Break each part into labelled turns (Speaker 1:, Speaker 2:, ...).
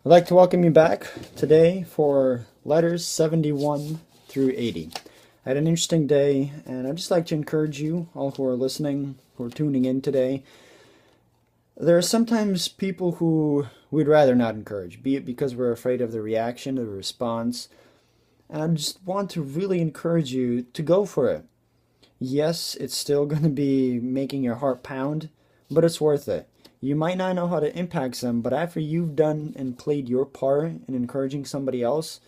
Speaker 1: I'd like to welcome you back today for letters 71 through 80. I had an interesting day, and I'd just like to encourage you, all who are listening, who are tuning in today. There are sometimes people who we'd rather not encourage, be it because we're afraid of the reaction or the response. And I just want to really encourage you to go for it. Yes, it's still going to be making your heart pound, but it's worth it. You might not know how to impact them, but after you've done and played your part in encouraging somebody else,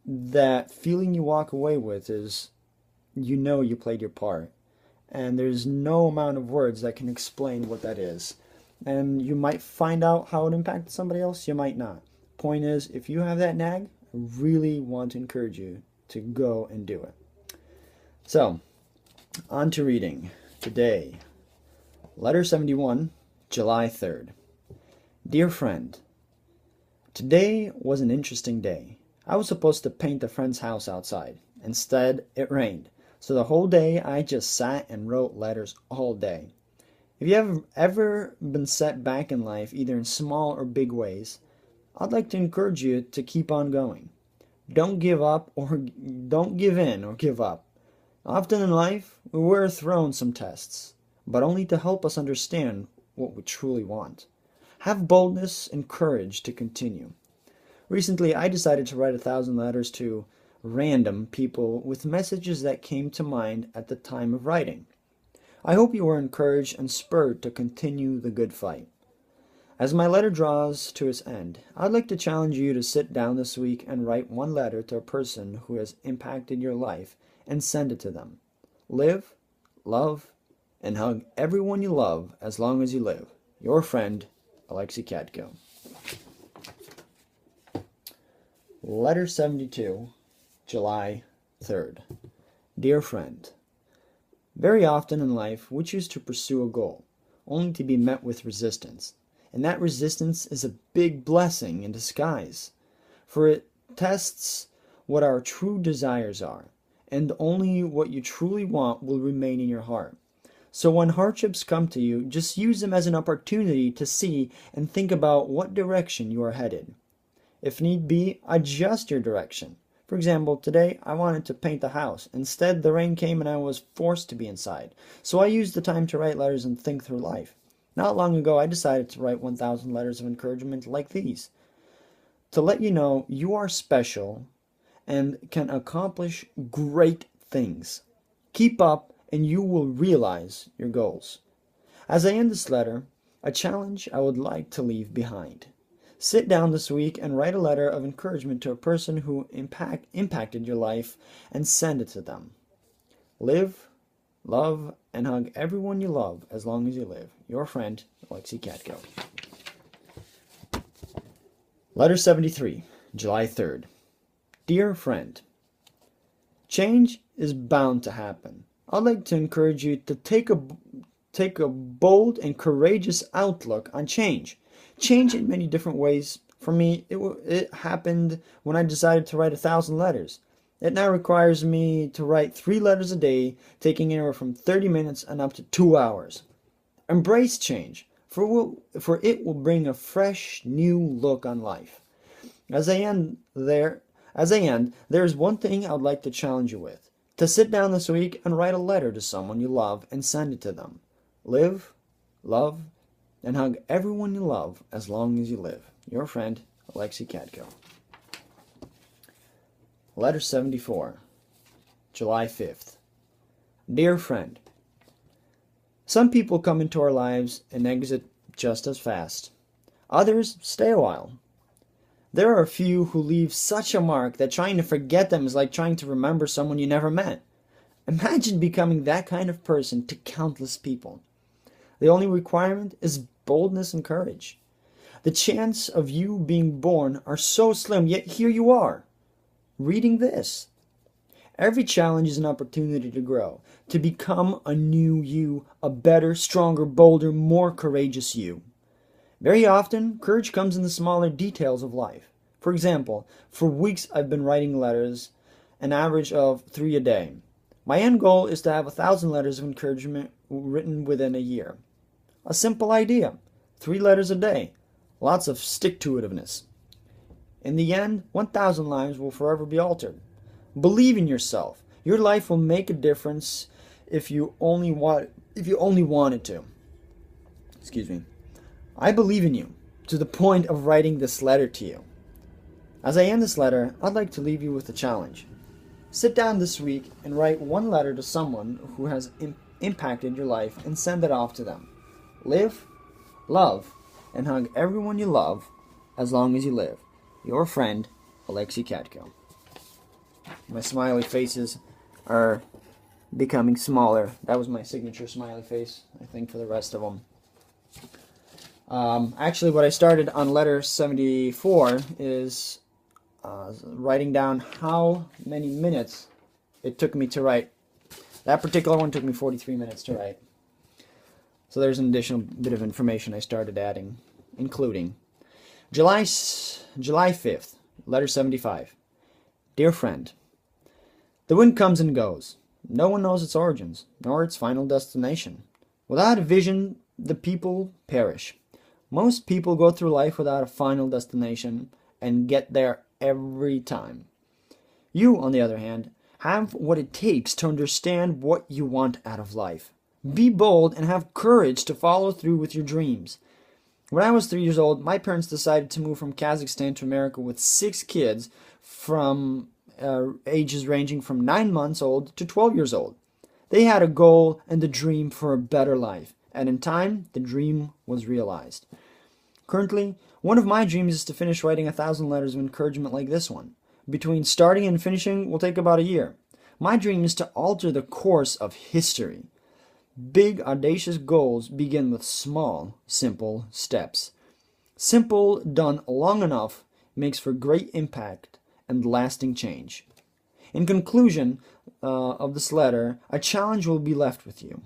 Speaker 1: that feeling you walk away with is you played your part. And there's no amount of words that can explain what that is. And you might find out how it impacted somebody else, you might not. Point is, if you have that nag, I really want to encourage you to go and do it. So, on to reading. Today, Letter 71, July 3rd. Dear friend, today was an interesting day. I was supposed to paint a friend's house outside. Instead, it rained. So the whole day I just sat and wrote letters all day. If you have ever been set back in life, either in small or big ways, I'd like to encourage you to keep on going. Don't give up or don't give in or give up. Often in life, we're thrown some tests, but only to help us understand what we truly want. Have boldness and courage to continue. Recently, I decided to write 1,000 letters to random people with messages that came to mind at the time of writing. I hope you are encouraged and spurred to continue the good fight. As my letter draws to its end, I'd like to challenge you to sit down this week and write one letter to a person who has impacted your life and send it to them. Live, love, and hug everyone you love as long as you live. Your friend, Alexei Katko. Letter 72, July 3rd. Dear friend, very often in life we choose to pursue a goal, only to be met with resistance. And that resistance is a big blessing in disguise, for it tests what our true desires are, and only what you truly want will remain in your heart. So when hardships come to you, just use them as an opportunity to see and think about what direction you are headed. If need be, adjust your direction. For example, today I wanted to paint the house. Instead, the rain came and I was forced to be inside. So I used the time to write letters and think through life. Not long ago, I decided to write 1,000 letters of encouragement like these, to let you know you are special and can accomplish great things. Keep up and you will realize your goals. As I end this letter, a challenge I would like to leave behind. Sit down this week and write a letter of encouragement to a person who impacted your life and send it to them. Live, love, and hug everyone you love as long as you live. Your friend, Alexei Katko. Letter 73, July 3rd. Dear friend, change is bound to happen. I'd like to encourage you to take a bold and courageous outlook on change. Change in many different ways. For me, it happened when I decided to write 1,000 letters. It now requires me to write 3 letters a day, taking anywhere from 30 minutes and up to 2 hours. Embrace change, for it will bring a fresh, new look on life. As I end, there is one thing I would like to challenge you with. To sit down this week and write a letter to someone you love and send it to them. Live, love, and hug everyone you love as long as you live. Your friend, Alexei Katko. Letter 74, July 5th. Dear friend, some people come into our lives and exit just as fast. Others stay a while. There are a few who leave such a mark that trying to forget them is like trying to remember someone you never met. Imagine becoming that kind of person to countless people. The only requirement is boldness and courage. The chance of you being born are so slim, yet here you are, reading this. Every challenge is an opportunity to grow, to become a new you, a better, stronger, bolder, more courageous you. Very often, courage comes in the smaller details of life. For example, for weeks I've been writing letters, an average of 3 a day. My end goal is to have 1,000 letters of encouragement written within a year. A simple idea. 3 letters a day. lots of stick-to-itiveness. In the end, 1,000 lives will forever be altered. Believe in yourself. Your life will make a difference if you only wanted to. Excuse me. I believe in you to the point of writing this letter to you. As I end this letter, I'd like to leave you with a challenge. Sit down this week and write one letter to someone who has impacted your life and send it off to them. Live, love, and hug everyone you love as long as you live. Your friend, Alexei Katko. My smiley faces are becoming smaller. That was my signature smiley face, I think, for the rest of them. Actually, what I started on letter 74 is writing down how many minutes it took me to write. That particular one took me 43 minutes to write. So there's an additional bit of information I started adding, including July 5th, letter 75. Dear friend, the wind comes and goes. No one knows its origins, nor its final destination. Without a vision, the people perish. Most people go through life without a final destination and get there every time. You, on the other hand, have what it takes to understand what you want out of life. Be bold and have courage to follow through with your dreams. When I was 3 years old, my parents decided to move from Kazakhstan to America with 6 kids from ages ranging from 9 months old to 12 years old. They had a goal and a dream for a better life, and in time, the dream was realized. Currently, one of my dreams is to finish writing 1,000 letters of encouragement like this one. Between starting and finishing will take about a year. My dream is to alter the course of history. Big, audacious goals begin with small, simple steps. Simple, done long enough, makes for great impact and lasting change. In conclusion of this letter, a challenge will be left with you.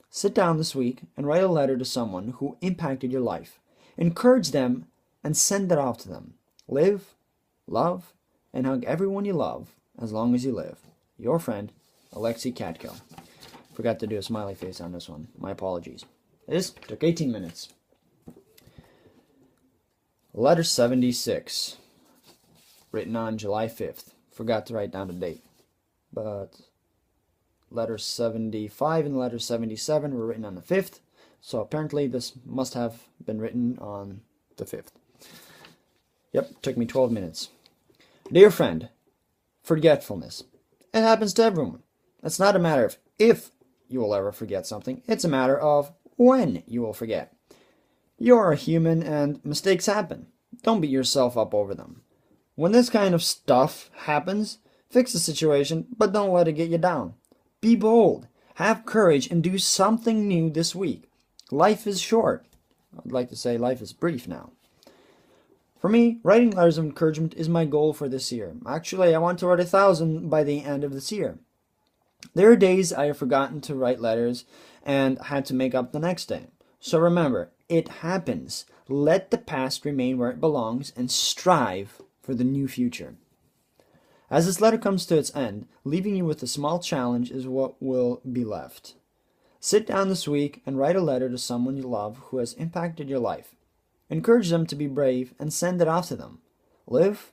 Speaker 1: Sit down this week and write a letter to someone who impacted your life. Encourage them and send it off to them. Live, love, and hug everyone you love as long as you live. Your friend, Alexei Katko. Forgot to do a smiley face on this one. My apologies. This took 18 minutes. Letter 76. Written on July 5th. Forgot to write down the date. But letter 75 and letter 77 were written on the 5th. So apparently this must have been written on the 5th. Yep, took me 12 minutes. Dear friend, forgetfulness. It happens to everyone. It's not a matter of if you will ever forget something. It's a matter of when you will forget. You're a human and mistakes happen. Don't beat yourself up over them. When this kind of stuff happens, fix the situation, but don't let it get you down. Be bold. Have courage and do something new this week. Life is short. I'd like to say life is brief now. For me, writing letters of encouragement is my goal for this year. Actually, I want to write 1,000 by the end of this year. There are days I have forgotten to write letters and had to make up the next day. So remember, it happens. Let the past remain where it belongs and strive for the new future. As this letter comes to its end, leaving you with a small challenge is what will be left. Sit down this week and write a letter to someone you love who has impacted your life. Encourage them to be brave and send it off to them. Live,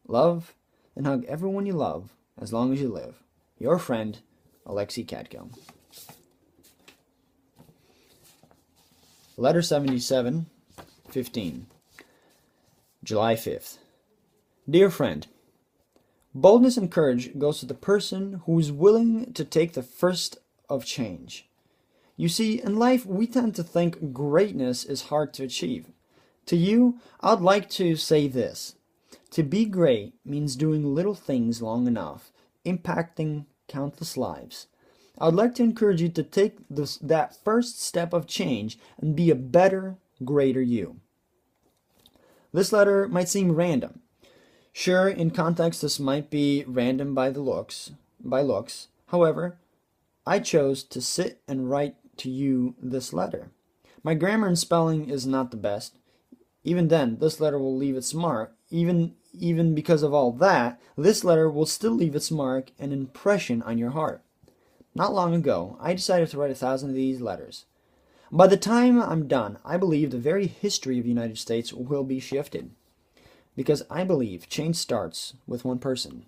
Speaker 1: love, and hug everyone you love as long as you live. Your friend, Alexei Katko. Letter 77, 15. July 5th. Dear friend, boldness and courage goes to the person who is willing to take the first of change. You see, in life, we tend to think greatness is hard to achieve. To you, I'd like to say this. To be great means doing little things long enough, impacting countless lives. I'd like to encourage you to take that first step of change and be a better, greater you. This letter might seem random. Sure, in context, this might be random by looks. However, I chose to sit and write to you this letter. My grammar and spelling is not the best. Even then, this letter will leave its mark. Even because of all that, this letter will still leave its mark and impression on your heart. Not long ago, I decided to write 1,000 of these letters. By the time I'm done, I believe the very history of the United States will be shifted. Because I believe change starts with one person.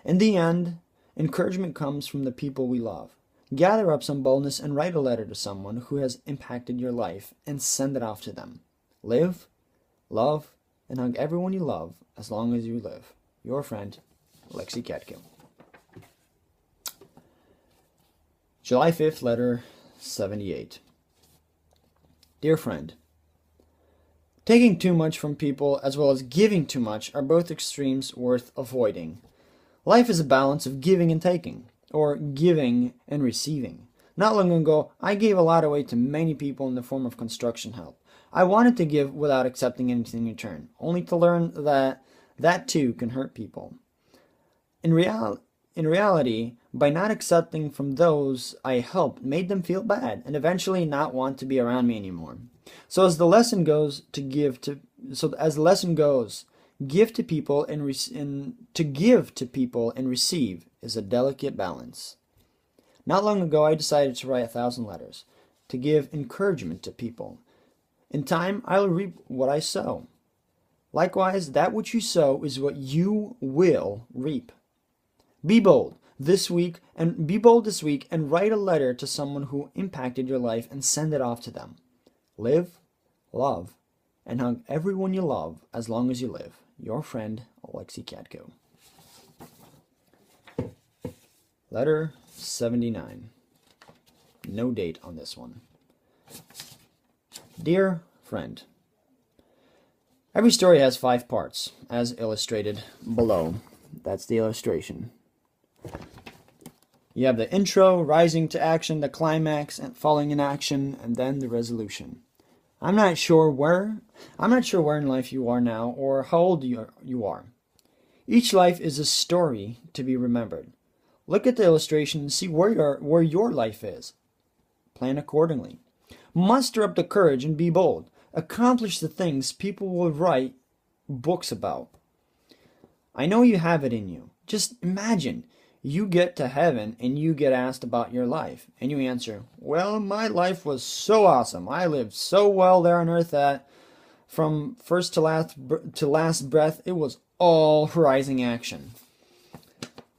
Speaker 1: In the end, encouragement comes from the people we love. Gather up some boldness and write a letter to someone who has impacted your life and send it off to them. Live, love, and hug everyone you love as long as you live. Your friend, Alexei Katko. July 5th, letter 78. Dear friend, taking too much from people as well as giving too much are both extremes worth avoiding. Life is a balance of giving and taking, or giving and receiving. Not long ago, I gave a lot away to many people in the form of construction help. I wanted to give without accepting anything in return, only to learn that that too can hurt people. In reality, by not accepting from those I helped made them feel bad and eventually not want to be around me anymore. So as the lesson goes, give to people and receive is a delicate balance. Not long ago, I decided to write 1,000 letters to give encouragement to people. In time, I'll reap what I sow. Likewise, that which you sow is what you will reap. Be bold this week and write a letter to someone who impacted your life and send it off to them. Live, love, and hug everyone you love as long as you live. Your friend, Alexei Katko. Letter 79. No date on this one. Dear friend, every story has 5 parts, as illustrated below. That's the illustration. You have the intro, rising to action, the climax, and falling in action, and then the resolution. I'm not sure where in life you are now or how old you are. Each life is a story to be remembered. Look at the illustration and see where your life is. Plan accordingly. Muster up the courage and be bold. Accomplish the things people will write books about. I know you have it in you. Just imagine you get to heaven and you get asked about your life. And you answer, well, my life was so awesome. I lived so well there on earth that from first to last breath, it was all rising action.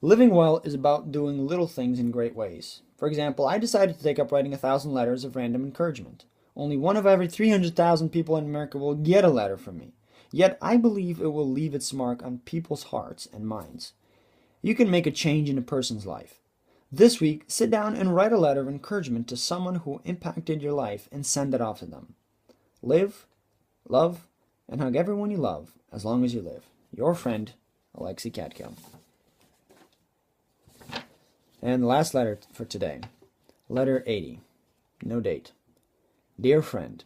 Speaker 1: Living well is about doing little things in great ways. For example, I decided to take up writing 1,000 letters of random encouragement. Only one of every 300,000 people in America will get a letter from me. Yet I believe it will leave its mark on people's hearts and minds. You can make a change in a person's life. This week, sit down and write a letter of encouragement to someone who impacted your life and send it off to them. Live, love, and hug everyone you love as long as you live. Your friend, Alexei Katko. And the last letter for today. Letter 80. No date. Dear friend,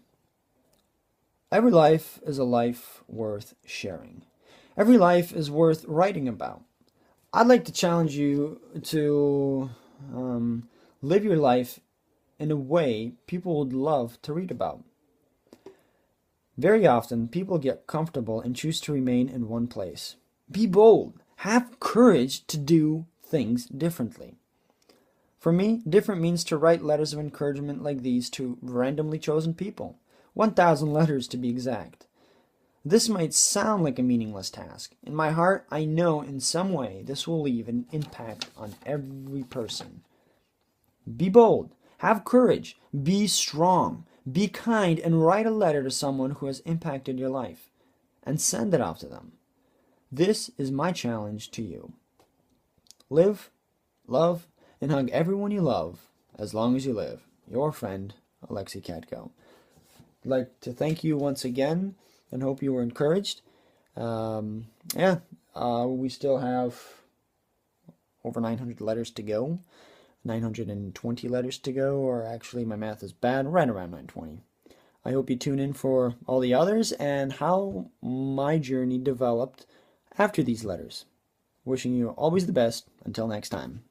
Speaker 1: every life is a life worth sharing. Every life is worth writing about. I'd like to challenge you to live your life in a way people would love to read about. Very often, people get comfortable and choose to remain in one place. Be bold. Have courage to do things differently. For me, different means to write letters of encouragement like these to randomly chosen people. 1,000 letters to be exact. This might sound like a meaningless task. In my heart, I know in some way this will leave an impact on every person. Be bold. Have courage. Be strong. Be kind and write a letter to someone who has impacted your life and send it off to them. This is my challenge to you. Live, love, and hug everyone you love as long as you live. Your friend, Alexei Katko. I'd like to thank you once again and hope you were encouraged. We still have over 900 letters to go. 920 letters to go, or actually my math is bad, right around 920. I hope you tune in for all the others and how my journey developed after these letters. Wishing you always the best. Until next time.